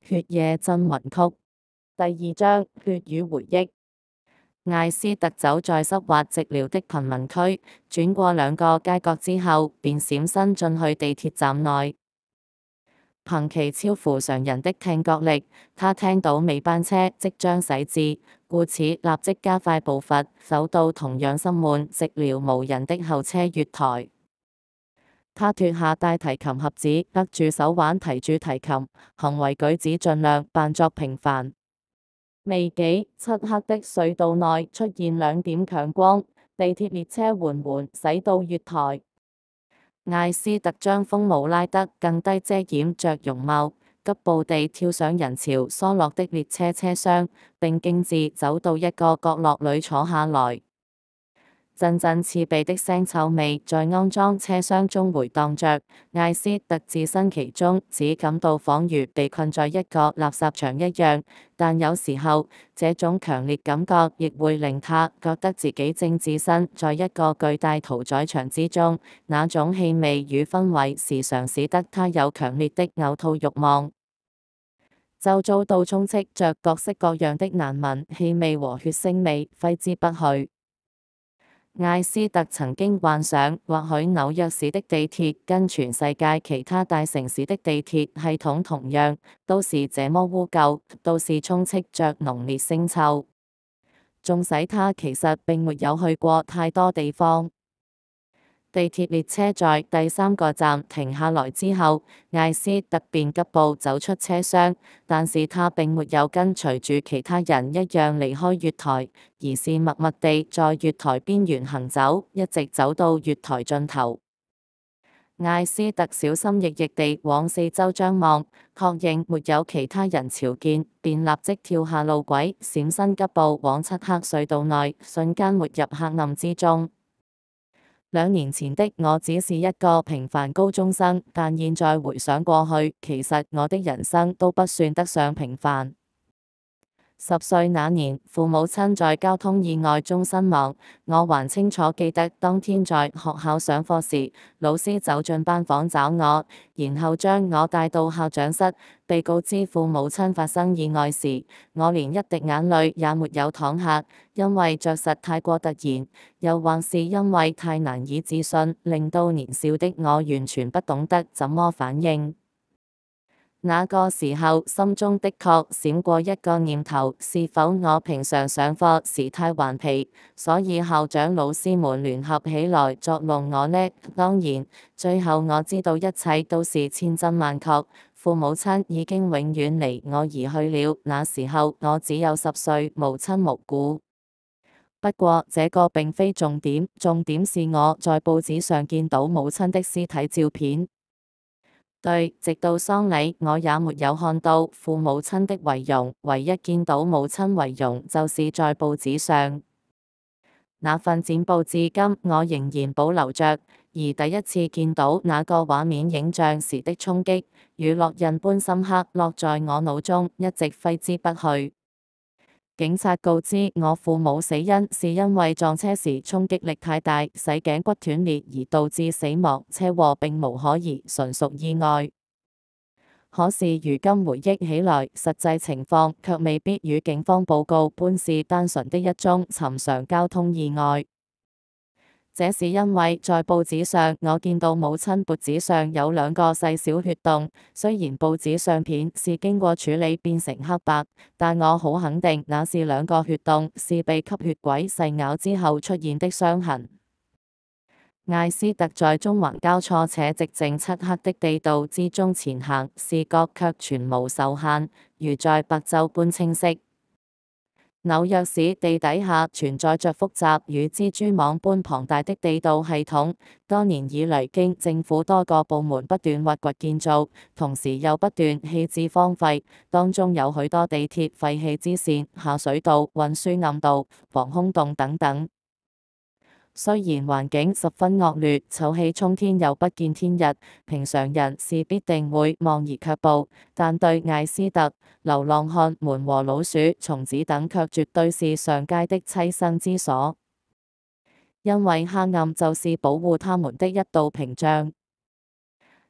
血夜鎮魂曲第二章血與回憶。艾斯特走在濕滑寂寥的貧民區，轉過兩個街角之後，便閃身進去地鐵站內。憑其超乎常人的聽覺力，他聽到尾班車即將駛至，故此立即加快步伐，走到同樣心悶寂寥無人的候車月台。他脫下帶提琴盒子，握住手腕提住提琴，行為舉止盡量扮作平凡。未幾，漆黑的隧道內出現兩點強光，地鐵列車緩緩駛到月台。艾斯特將風帽拉得更低，遮掩着容貌，急步地跳上人潮疏落的列車車廂，並徑自走到一個角落裏坐下來。陣陣刺鼻的腥臭味在骯髒車廂中回盪着，艾斯特置身其中，只感到仿如被困在一個垃圾場一樣。但有時候，這種強烈感覺亦會令他覺得自己正置身在一個巨大屠宰場之中，那種氣味與氛圍時常使得他有強烈的嘔吐慾望。周遭都充斥着各式各樣的難聞氣味和血腥味，揮之不去。艾斯特曾經幻想，或許紐約市的地鐵跟全世界其他大城市的地鐵系統同樣，都是這麼污舊，都是充斥着濃烈腥臭。縱使他其實並沒有去過太多地方。地鐵列車在第3個站停下來之後，艾斯特便急步走出車廂，但是他並沒有跟隨住其他人一樣離開月台，而是默默地在月台邊緣行走，一直走到月台盡頭。艾斯特小心翼翼地往四周張望，確認沒有其他人朝見，便立即跳下路軌，閃身急步往漆黑隧道內，瞬間沒入黑暗之中。2年前的我只是一個平凡高中生，但現在回想過去，其實我的人生都不算得上平凡。10歲那年，父母親在交通意外中身亡。我還清楚記得當天在學校上課時，老師走進班房找我，然後將我帶到校長室，被告知父母親發生意外時，我連一滴眼淚也沒有淌下，因為着實太過突然，又或是因為太難以置信，令到年少的我完全不懂得怎麼反應。那個時候，心中的確閃過一個念頭，是否我平常上課時太頑皮，所以校長老師們聯合起來作弄我呢？當然，最後我知道一切都是千真萬確，父母親已經永遠離我而去了。那時候我只有10歲，無親無故。不過這個並非重點，重點是我在報紙上見到母親的屍體照片。對，直到喪禮，我也沒有看到父母親的遺容，唯一見到母親遺容就是在報紙上。那份剪報至今我仍然保留着，而第一次見到那個畫面影像時的衝擊，如烙印般深刻，落在我腦中，一直揮之不去。警察告知我父母死因是因為撞車時衝擊力太大，使頸骨斷裂而導致死亡，車禍並無可疑，純屬意外。可是如今回憶起來，實際情況卻未必與警方報告般是單純的一宗尋常交通意外。這是因為在報紙上，我見到母親脖子上有2個細小血洞，雖然報紙相片是經過處理變成黑白，但我好肯定那是2個血洞，是被吸血鬼細咬之後出現的傷痕。艾斯特在中環交錯且寂靜漆黑的地道之中前行，視覺卻全無受限，如在白晝般清晰。紐約市地底下存在着複雜如蜘蛛網般龐大的地道系統，多年以來經政府多個部門不斷挖掘建造，同時又不斷棄置荒廢，當中有許多地鐵廢棄支線、下水道、運輸暗道、防空洞等等。雖然環境十分惡劣，臭氣沖天又不見天日，平常人是必定會望而卻步，但對艾斯特、流浪漢們和老鼠、蟲子等卻絕對是上佳的棲身之所，因為黑暗就是保護他們的一道屏障。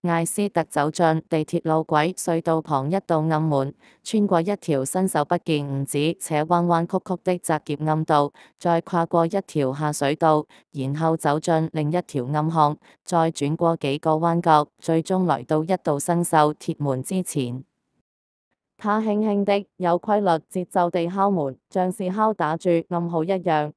艾斯特走進地鐵路軌隧道旁一道暗門，穿過一條伸手不見五指且彎彎曲曲的窄狹暗道，再跨過一條下水道，然後走進另一條暗巷，再轉過幾個彎角，最終來到一道生鏽鐵門之前。他輕輕的、有規律節奏地敲門，像是敲打住暗號一樣。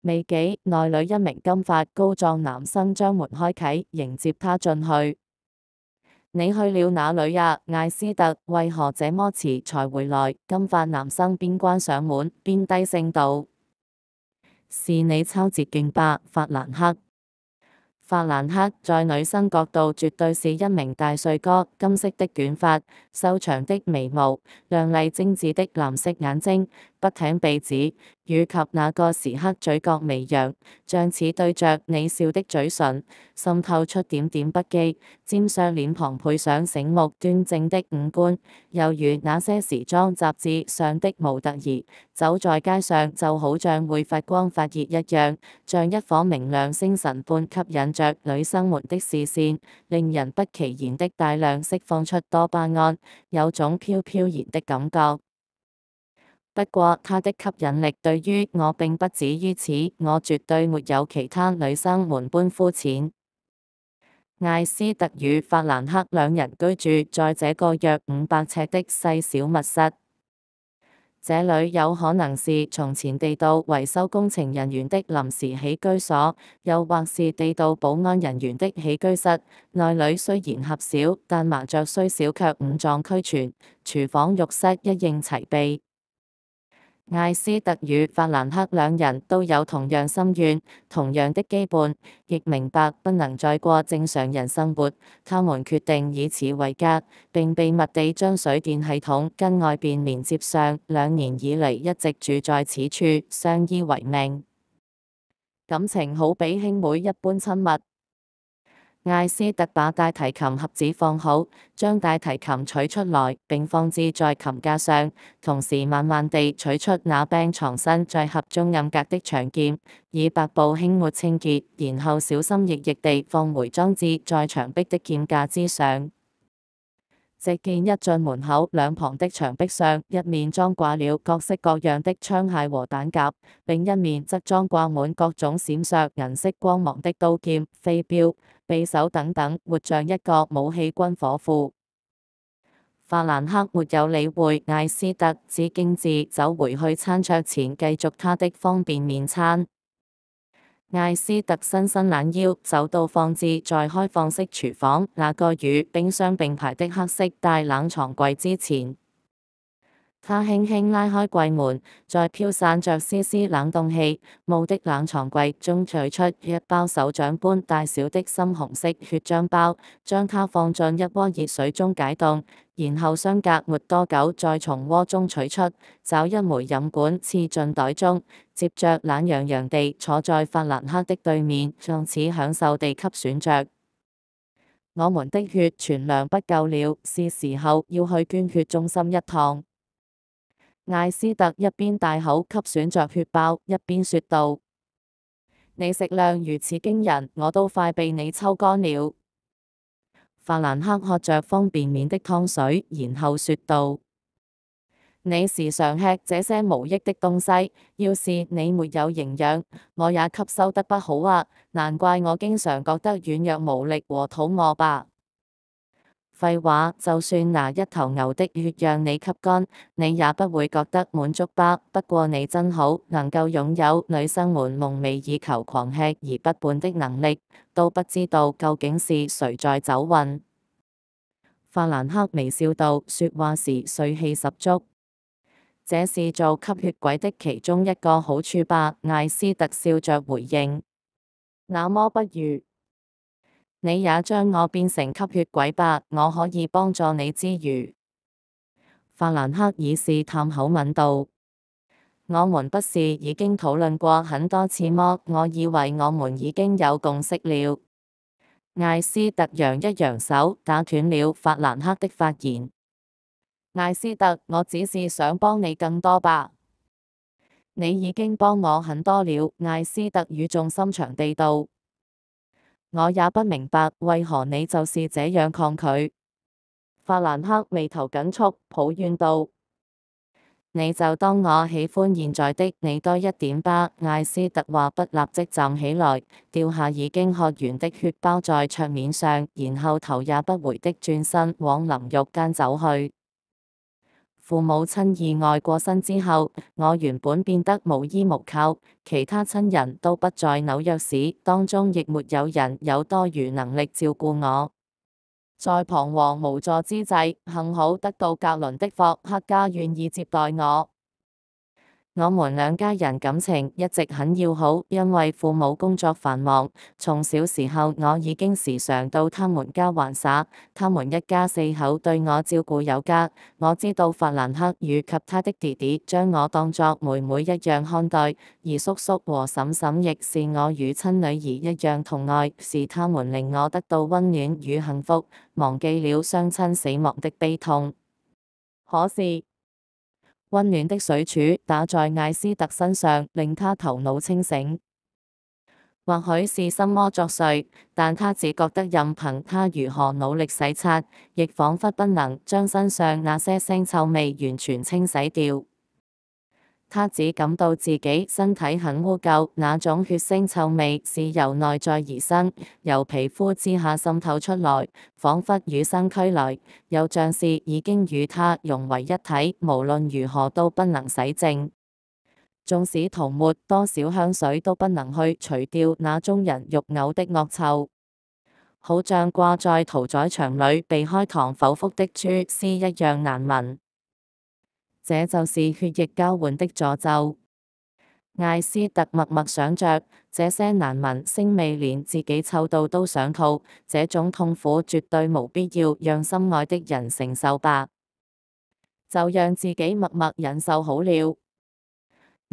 未幾，內裏一名金髮高壯男生將門開啟，迎接他進去。你去了哪裏呀，艾斯特？為何這麼遲才回來？金髮男生邊關上門邊低聲道：是你抄捷徑吧，法蘭克。法蘭克在女生角度絕對是一名大帥哥，金色的捲髮，修長的眉毛，亮麗精緻的藍色眼睛，筆挺鼻子，以及那個時刻嘴角微揚，像似對着你笑的嘴唇，滲透出點點不羈，尖削臉龐配上醒目端正的五官，猶如那些時裝雜誌上的模特兒，走在街上就好像會發光發熱一樣，像一顆明亮星辰般吸引着女生們的視線，令人不其然的大量釋放出多巴胺，有種飄飄然的感覺。不過，他的吸引力對於我並不止於此，我絕對沒有其他女生們般膚淺。艾斯特與法蘭克兩人居住在這個約500尺的細小密室。這裏有可能是從前地道維修工程人員的臨時起居所，又或是地道保安人員的起居室。內裏雖然狹小，但麻雀雖小卻五臟俱全，廚房浴室一應齊備。艾斯特與法蘭克兩人都有同樣心願，同樣的羈絆，亦明白不能再過正常人生活。他們決定以此為家，並秘密地將水電系統跟外邊連接上。2年以嚟一直住在此處，相依為命，感情好比兄妹一般親密。艾斯特把大提琴盒子放好，將大提琴取出來並放置在琴架上，同時慢慢地取出那柄藏身在盒中暗格的長劍，以白布輕抹清潔，然後小心翼翼地放回裝置在牆壁的劍架之上。隻劍一進門口，兩旁的牆壁上，一面裝掛了各式各樣的槍械和彈夾，另一面則裝掛滿各種閃爍銀色光芒的刀劍、飛鏢、匕首等等，活像一個武器軍火庫。法蘭克沒有理會艾斯特，只徑自走回去餐桌前繼續他的方便麵餐。艾斯特伸伸懶腰，走到放置在開放式廚房那個與冰箱並排的黑色大冷藏櫃之前。他輕輕拉開櫃門，在飄散着絲絲冷凍氣霧的冷藏櫃中取出一包手掌般大小的深紅色血漿包，將它放進一鍋熱水中解凍，然後相隔沒多久再從鍋中取出，找一枚飲管刺進袋中，接着懶洋洋地坐在法蘭克的對面，像似享受地吸吮着。我們的血存量不夠了，是時候要去捐血中心一趟。艾斯特一邊大口吸吮着血包，一邊說道：你食量如此驚人，我都快被你抽乾了。法蘭克喝着方便麵的湯水，然後說道：你時常吃這些無益的東西，要是你沒有營養，我也吸收得不好啊，難怪我經常覺得軟弱無力和肚餓吧。廢話，就算拿一頭牛的血讓你吸乾，你也不會覺得滿足吧？不過你真好，能夠擁有女生們夢寐以求狂吃而不胖的能力，都不知道究竟是誰在走運。法蘭克微笑道，說話時帥氣十足。這是做吸血鬼的其中一個好處吧？艾斯特笑着回應。那麼不如你也將我變成吸血鬼吧，我可以幫助你之餘。法蘭克以試探口吻道：我們不是已經討論過很多次麼？我以為我們已經有共識了。艾斯特揚一揚手，打斷了法蘭克的發言。艾斯特，我只是想幫你更多吧。你已經幫我很多了，艾斯特語重心長地道。我也不明白為何你就是這樣抗拒。法蘭克眉頭緊蹙，抱怨道。你就當我喜歡現在的你多一點吧。艾斯特話不，立即站起來，掉下已經喝完的血包在桌面上，然後頭也不回的轉身往淋浴間走去。父母親意外過身之後，我原本變得無依無靠，其他親人都不在紐約市，當中亦沒有人有多餘能力照顧我。在彷徨無助之際，幸好得到格倫的霍克家願意接待我。我們兩家人感情一直很要好，因為父母工作繁忙，從小時候我已經時常到他們家玩耍。他們一家四口對我照顧有加。我知道法蘭克與及他的弟弟將我當作妹妹一樣看待，而叔叔和嬸嬸亦是我如親女兒一樣疼愛，是他們令我得到溫暖與幸福，忘記了雙親死亡的悲痛。可是，溫暖的水柱打在艾斯特身上，令他頭腦清醒。或許是心魔作祟，但他只覺得任憑他如何努力洗刷，亦仿佛不能將身上那些腥臭味完全清洗掉。他只感到自己身體很污垢，那種血腥臭味是由內在而生，由皮膚之下滲透出來，仿佛與生俱來，又像是已經與他融為一體，無論如何都不能洗淨。縱使塗抹多少香水都不能去除掉那中人肉嘔的惡臭，好像掛在屠宰場裏避開糖剖腹的豬屍一樣難聞。這就是血液交換的詛咒。艾斯特默默想着，這些難聞腥味連自己臭到都想吐，這種痛苦絕對無必要讓心愛的人承受吧，就讓自己默默忍受好了。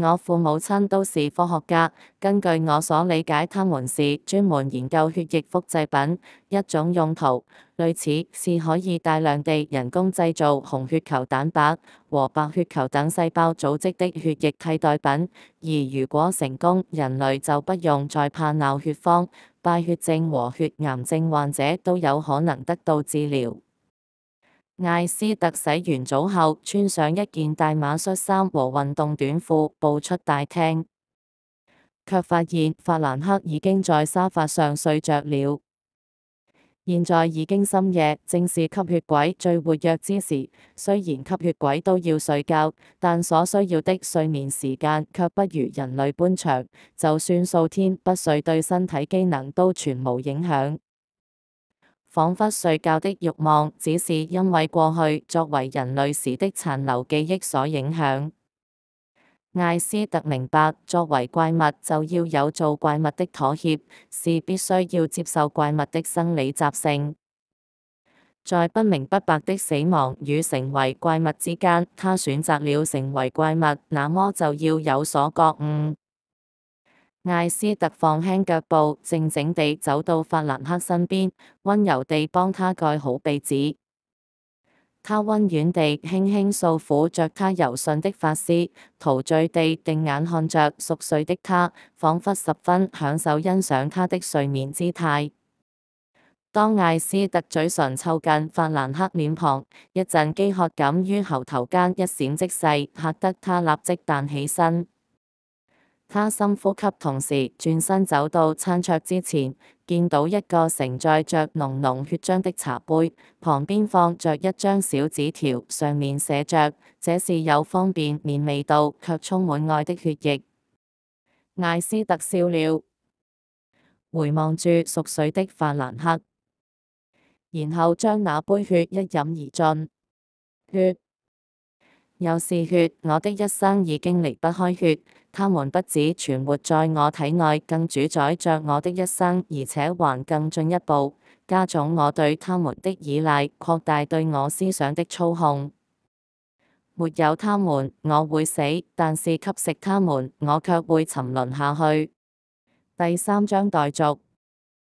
我父母親都是科學家，根據我所理解，他們是專門研究血液複製品，一種用途類似是可以大量地人工製造紅血球蛋白和白血球等細胞組織的血液替代品。而如果成功，人類就不用再怕鬧血荒、敗血症和血癌症患者都有可能得到治療。艾斯特洗完澡後，穿上一件大碼恤衫和運動短褲，步出大廳，卻發現法蘭克已經在沙發上睡着了。現在已經深夜，正是吸血鬼最活躍之時。雖然吸血鬼都要睡覺，但所需要的睡眠時間卻不如人類般長，就算數天不睡，對身體機能都全無影響。彷彿睡覺的慾望只是因為過去作為人類時的殘留記憶所影響。艾斯特明白，作為怪物就要有做怪物的妥協，是必須要接受怪物的生理習性。在不明不白的死亡與成為怪物之間，他選擇了成為怪物，那麼就要有所覺悟。艾斯特放輕腳步，靜靜地走到法蘭克身邊，溫柔地幫他蓋好被子。他溫軟地輕輕掃撫着他柔順的髮絲，陶醉地定眼看着熟睡的他，仿佛十分享受欣賞他的睡眠姿態。當艾斯特嘴唇湊近法蘭克臉龐，一陣飢渴感於喉頭間一閃即逝，嚇得他立即彈起身。他深呼吸，同時轉身走到餐桌之前，見到一個承載着濃濃血漿的茶杯，旁邊放着一張小紙條，上面寫着：這是有方便麵味道卻充滿愛的血液。艾斯特笑了，回望住熟睡的法蘭克，然後將那杯血一飲而盡。血，又是血，我的一生已經離不開血。他們不只存活在我體內，更主宰着我的一生，而且還更進一步加重我對他們的依賴，擴大對我思想的操控。沒有他們，我會死；但是吸食他們，我卻會沉淪下去。第3章待續。